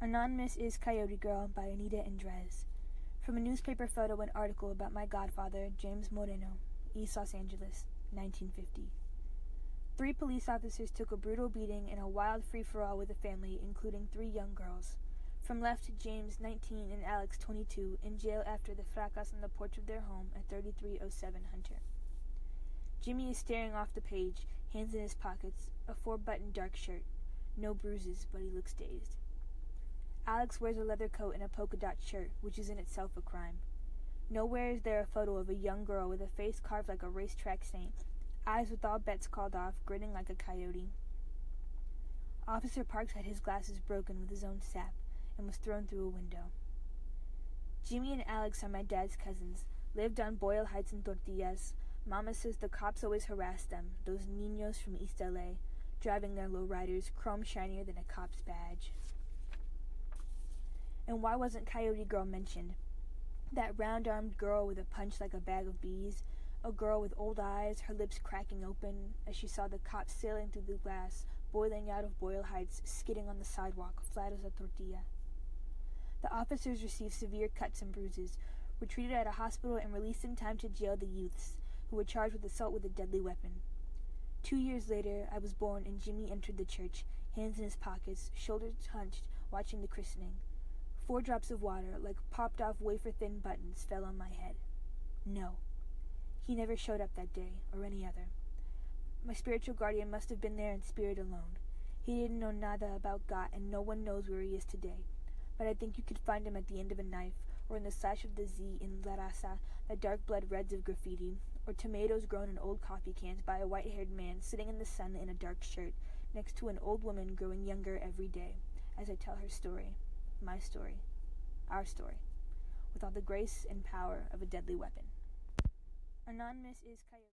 Anonymous is Coyote Girl by Anita Endrezze. From a newspaper photo and article about my godfather, James Moreno, East Los Angeles, 1950. 3 police officers took a brutal beating in a wild free-for-all with a family, including 3 young girls. From left, James, 19, and Alex, 22, in jail after the fracas on the porch of their home at 3307 Hunter. Jimmy is staring off the page, hands in his pockets, a 4-button dark shirt. No bruises, but he looks dazed. Alex wears a leather coat and a polka-dot shirt, which is in itself a crime. Nowhere is there a photo of a young girl with a face carved like a racetrack saint, eyes with all bets called off, grinning like a coyote. Officer Parks had his glasses broken with his own sap and was thrown through a window. Jimmy and Alex are my dad's cousins, lived on Boyle Heights and Tortillas. Mama says the cops always harassed them, those niños from East L.A., driving their lowriders, chrome shinier than a cop's badge. And why wasn't Coyote Girl mentioned? That round-armed girl with a punch like a bag of bees, a girl with old eyes, her lips cracking open as she saw the cops sailing through the glass, boiling out of Boyle Heights, skidding on the sidewalk, flat as a tortilla. The officers received severe cuts and bruises, were treated at a hospital and released in time to jail the youths, who were charged with assault with a deadly weapon. 2 years later, I was born and Jimmy entered the church, hands in his pockets, shoulders hunched, watching the christening. 4 drops of water, like popped-off wafer-thin buttons, fell on my head. No. He never showed up that day, or any other. My spiritual guardian must have been there in spirit alone. He didn't know nada about God, and no one knows where he is today. But I think you could find him at the end of a knife, or in the slash of the Z in La Raza, the dark blood reds of graffiti, or tomatoes grown in old coffee cans by a white-haired man sitting in the sun in a dark shirt, next to an old woman growing younger every day, as I tell her story. My story, our story, with all the grace and power of a deadly weapon. Anonymous is Coyote.